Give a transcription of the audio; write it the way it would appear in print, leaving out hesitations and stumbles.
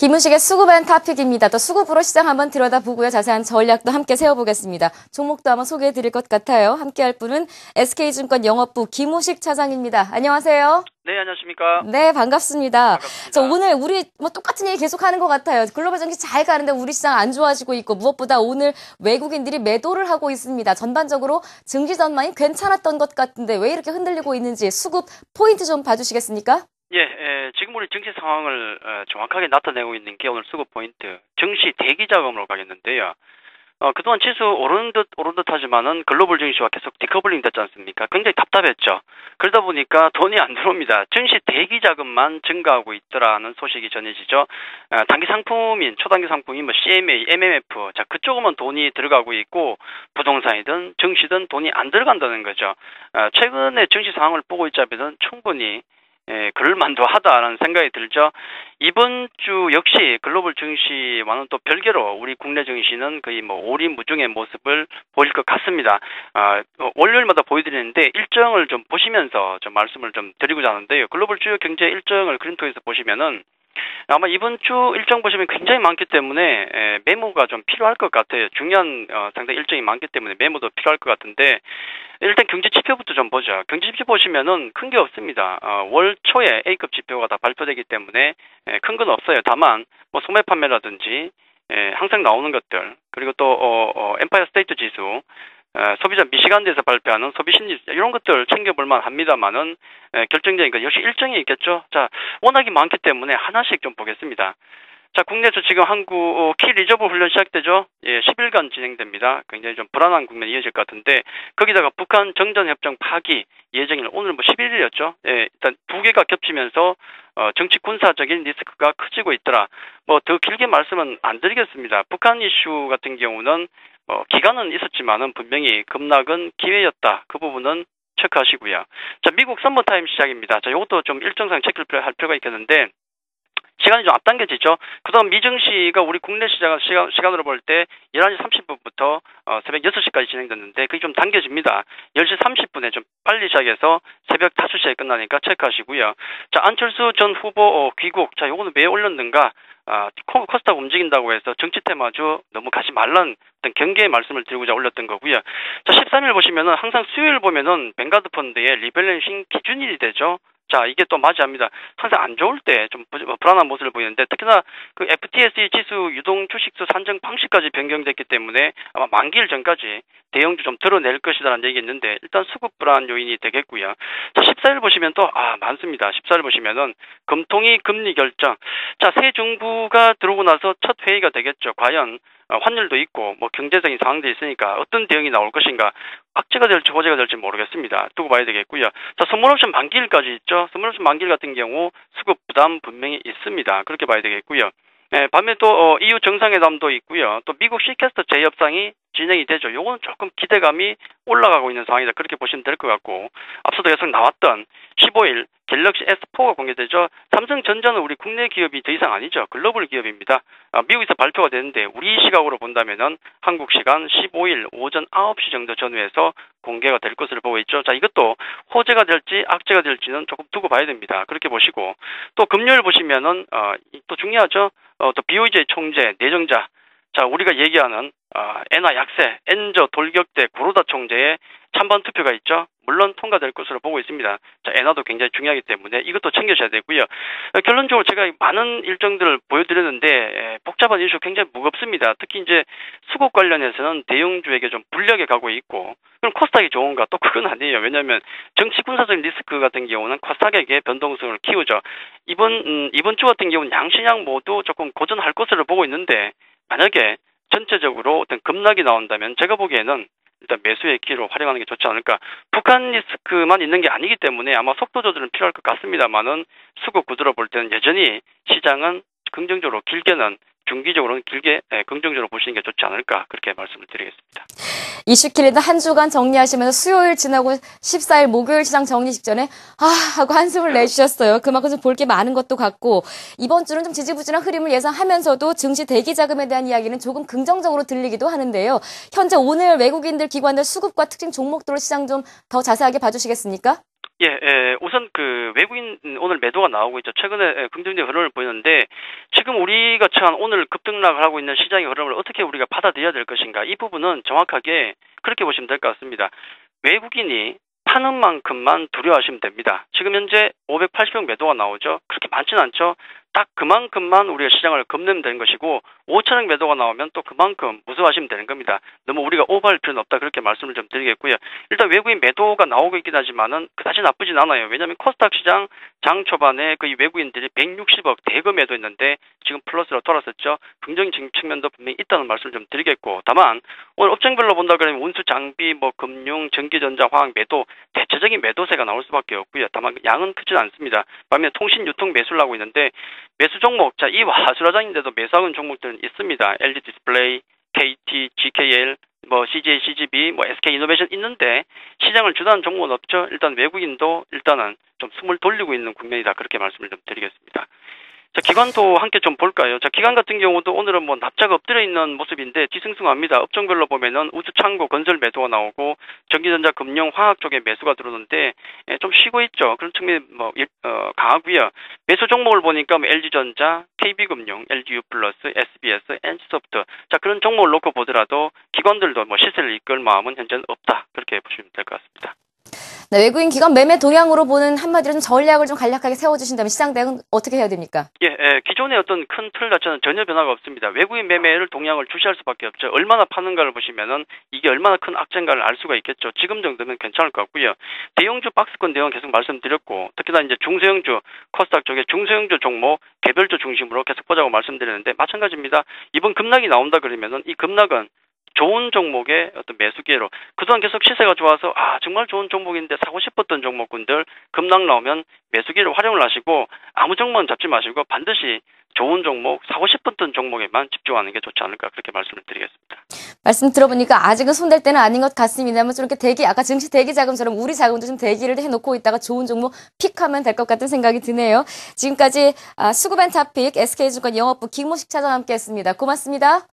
김은식의 수급앤 타픽입니다. 또 수급으로 시장 한번 들여다보고요. 자세한 전략도 함께 세워보겠습니다. 종목도 한번 소개해드릴 것 같아요. 함께할 분은 SK증권 영업부 김우식 차장입니다. 안녕하세요. 네, 안녕하십니까. 네, 반갑습니다. 반갑습니다. 자, 오늘 우리 똑같은 얘기 계속하는 것 같아요. 글로벌 증시 잘 가는데 우리 시장 안 좋아지고 있고 무엇보다 오늘 외국인들이 매도를 하고 있습니다. 전반적으로 증시 전망이 괜찮았던 것 같은데 왜 이렇게 흔들리고 있는지 수급 포인트 좀 봐주시겠습니까? 지금 우리 증시 상황을 정확하게 나타내고 있는 게 오늘 수급 포인트, 증시 대기 자금으로 가겠는데요. 그동안 지수 오른 듯 하지만은 글로벌 증시와 계속 디커플링 됐지 않습니까? 굉장히 답답했죠. 그러다 보니까 돈이 안 들어옵니다. 증시 대기 자금만 증가하고 있더라는 소식이 전해지죠. 단기 상품인 초단기 상품인 CMA, MMF, 자 그쪽으로만 돈이 들어가고 있고 부동산이든 증시든 돈이 안 들어간다는 거죠. 최근에 증시 상황을 보고 있자면 충분히 그럴만도 하다라는 생각이 들죠. 이번 주 역시 글로벌 증시와는 또 별개로 우리 국내 증시는 거의 오리무중의 모습을 보일 것 같습니다. 월요일마다 보여드리는데 일정을 좀 보시면서 좀 말씀을 좀 드리고자 하는데요. 글로벌 주요 경제 일정을 그림토에서 보시면은 아마 이번 주 일정 보시면 굉장히 많기 때문에 메모가 좀 필요할 것 같아요. 중요한 상당히 일정이 많기 때문에 메모도 필요할 것 같은데 일단 경제 지표부터 좀 보죠. 경제 지표 보시면은 큰 게 없습니다. 월 초에 A급 지표가 다 발표되기 때문에 큰 건 없어요. 다만 소매 판매라든지 항상 나오는 것들 그리고 또 엠파이어 스테이트 지수 소비자 미시간대에서 발표하는 소비심리 이런 것들 챙겨볼만 합니다만은 결정적인 건 역시 일정이 있겠죠. 자, 워낙이 많기 때문에 하나씩 좀 보겠습니다. 자, 국내에서 지금 한국 키 리저브 훈련 시작되죠. 10일간 진행됩니다. 굉장히 좀 불안한 국면이 이어질 것 같은데 거기다가 북한 정전협정 파기 예정일 오늘 11일이었죠. 일단 두 개가 겹치면서 정치 군사적인 리스크가 커지고 있더라. 더 길게 말씀은 안 드리겠습니다. 북한 이슈 같은 경우는 기간은 있었지만은 분명히 급락은 기회였다. 그 부분은 체크하시고요. 자, 미국 썸머타임 시작입니다. 자, 이것도 좀 일정상 체크를 할 필요가 있겠는데 시간이 좀 앞당겨지죠. 그다음 미증시가 우리 국내 시간으로 볼 때 11시 30분부터 새벽 6시까지 진행됐는데 그게 좀 당겨집니다. 10시 30분에 좀 빨리 시작해서 새벽 5시에 끝나니까 체크하시고요. 자, 안철수 전 후보 귀국. 자, 요거는 왜 올렸는가? 코스닥 움직인다고 해서 정치 테마주 너무 가지 말란 어떤 경계의 말씀을 드리고자 올렸던 거고요. 자, 13일 보시면은 항상 수요일 보면은 뱅가드 펀드의 리밸런싱 기준일이 되죠. 자, 이게 또 맞이합니다. 항상 안 좋을 때 좀 불안한 모습을 보이는데 특히나 그 FTSE 지수 유동 주식수 산정 방식까지 변경됐기 때문에 아마 만기일 전까지 대형주 좀 드러낼 것이다라는 얘기 있는데 일단 수급 불안 요인이 되겠고요. 자, 14일 보시면 또 많습니다. 14일 보시면은 금통위 금리 결정. 자, 새 정부가 들어오고 나서 첫 회의가 되겠죠. 과연 환율도 있고 경제적인 상황도 있으니까 어떤 대응이 나올 것인가 악재가 될지 호재가 될지 모르겠습니다. 두고 봐야 되겠고요. 자, 선물옵션 만기일까지 있죠. 선물옵션 만기일 같은 경우 수급 부담 분명히 있습니다. 그렇게 봐야 되겠고요. 반면 또 EU 정상회담도 있고요. 또 미국 시캐스터 재협상이 진행이 되죠. 요거는 조금 기대감이 올라가고 있는 상황이다. 그렇게 보시면 될 것 같고 앞서도 계속 나왔던 15일 갤럭시 S4가 공개되죠. 삼성전자는 우리 국내 기업이 더 이상 아니죠. 글로벌 기업입니다. 미국에서 발표가 되는데 우리 시각으로 본다면은 한국 시간 15일 오전 9시 정도 전후에서 공개가 될 것으로 보고 있죠. 자, 이것도 호재가 될지 악재가 될지는 조금 두고 봐야 됩니다. 그렇게 보시고 또 금요일 보시면은 또 중요하죠. 또 BOJ 총재 내정자. 자, 우리가 얘기하는 엔화 약세, 엔저 돌격대 구로다 총재의 찬반 투표가 있죠. 물론 통과될 것으로 보고 있습니다. 자, 엔화도 굉장히 중요하기 때문에 이것도 챙겨셔야 되고요. 결론적으로 제가 많은 일정들을 보여드렸는데 복잡한 이슈 굉장히 무겁습니다. 특히 이제 수급 관련해서는 대형주에게 좀 불리하게 가고 있고 그럼 코스닥이 좋은가? 또 그건 아니에요. 왜냐하면 정치 군사적인 리스크 같은 경우는 코스닥에게 변동성을 키우죠. 이번 주 같은 경우는 양신양 모두 조금 고전할 것으로 보고 있는데 만약에 전체적으로 어떤 급락이 나온다면 제가 보기에는 일단 매수의 기회로 활용하는 게 좋지 않을까. 북한 리스크만 있는 게 아니기 때문에 아마 속도 조절은 필요할 것 같습니다만은 수급 구조로 볼 때는 여전히 시장은 긍정적으로 길게는 중기적으로는 길게 긍정적으로 보시는 게 좋지 않을까 그렇게 말씀을 드리겠습니다. 이슈 킬리는 한 주간 정리하시면서 수요일 지나고 14일 목요일 시장 정리 직전에 하고 한숨을 내쉬셨어요. 그만큼 좀 볼 게 많은 것도 같고 이번 주는 좀 지지부진한 흐름을 예상하면서도 증시 대기 자금에 대한 이야기는 조금 긍정적으로 들리기도 하는데요. 현재 오늘 외국인들 기관들 수급과 특징 종목들로 시장 좀 더 자세하게 봐주시겠습니까? 우선 그 외국인 오늘 매도가 나오고 있죠. 최근에 긍정적인 흐름을 보이는데 지금 우리가 처한 오늘 급등락을 하고 있는 시장의 흐름을 어떻게 우리가 받아들여야 될 것인가 이 부분은 정확하게 그렇게 보시면 될 것 같습니다. 외국인이 파는 만큼만 두려워하시면 됩니다. 지금 현재 580억 매도가 나오죠. 그렇게 많지는 않죠. 딱 그만큼만 우리가 시장을 겁내면 되는 것이고 5천억 매도가 나오면 또 그만큼 무서워하시면 되는 겁니다. 너무 우리가 오버할 필요는 없다 그렇게 말씀을 좀 드리겠고요. 일단 외국인 매도가 나오고 있긴 하지만은 그다지 나쁘진 않아요. 왜냐하면 코스닥 시장 장 초반에 그 외국인들이 160억 대거 매도했는데 지금 플러스로 돌아섰죠. 긍정적인 측면도 분명히 있다는 말씀을 좀 드리겠고 다만 오늘 업종별로 본다 그러면 운수 장비, 금융, 전기전자, 화학 매도 대체적인 매도세가 나올 수밖에 없고요. 다만 양은 크지 않습니다. 반면에 통신, 유통 매수를 하고 있는데 매수 종목, 이 화수라장인데도 매수하는 종목들은 있습니다. LG 디스플레이, KT, GKL, CJ, CGV, SK 이노베이션 있는데 시장을 주도하는 종목은 없죠. 일단 외국인도 일단은 좀 숨을 돌리고 있는 국면이다. 그렇게 말씀을 좀 드리겠습니다. 기관도 함께 좀 볼까요? 기관 같은 경우도 오늘은 납작 엎드려 있는 모습인데 뒤숭숭합니다. 업종별로 보면은 우주 창고, 건설 매도가 나오고 전기전자, 금융, 화학 쪽에 매수가 들어오는데 좀 쉬고 있죠. 그런 측면이 강하고요. 매수 종목을 보니까 LG전자, KB금융, LGU+, SBS, NC소프트 그런 종목을 놓고 보더라도 기관들도 시세를 이끌 마음은 현재는 없다. 그렇게 보시면 될 것 같습니다. 네, 외국인 기관 매매 동향으로 보는 한마디로 좀 전략을 좀 간략하게 세워주신다면 시장 대응은 어떻게 해야 됩니까? 기존의 어떤 큰 틀 자체는 전혀 변화가 없습니다. 외국인 매매를 동향을 주시할 수밖에 없죠. 얼마나 파는가를 보시면은 이게 얼마나 큰 악재인가를 알 수가 있겠죠. 지금 정도면 괜찮을 것 같고요. 대형주 박스권 대응 계속 말씀드렸고 특히나 이제 중소형주 코스닥 쪽에 중소형주 종목 개별주 중심으로 계속 보자고 말씀드렸는데 마찬가지입니다. 이번 급락이 나온다 그러면은 이 급락은 좋은 종목의 어떤 매수 기회로 그동안 계속 시세가 좋아서 정말 좋은 종목인데 사고 싶었던 종목군들 급락 나오면 매수 기회를 활용을 하시고 아무 종목은 잡지 마시고 반드시 좋은 종목, 사고 싶었던 종목에만 집중하는 게 좋지 않을까 그렇게 말씀을 드리겠습니다. 말씀 들어보니까 아직은 손댈 때는 아닌 것 같습니다만 좀 이렇게 아까 증시 대기 자금처럼 우리 자금도 좀 대기를 해놓고 있다가 좋은 종목 픽하면 될 것 같은 생각이 드네요. 지금까지 수구벤타픽 SK증권 영업부 김모식 차장과 함께했습니다. 고맙습니다.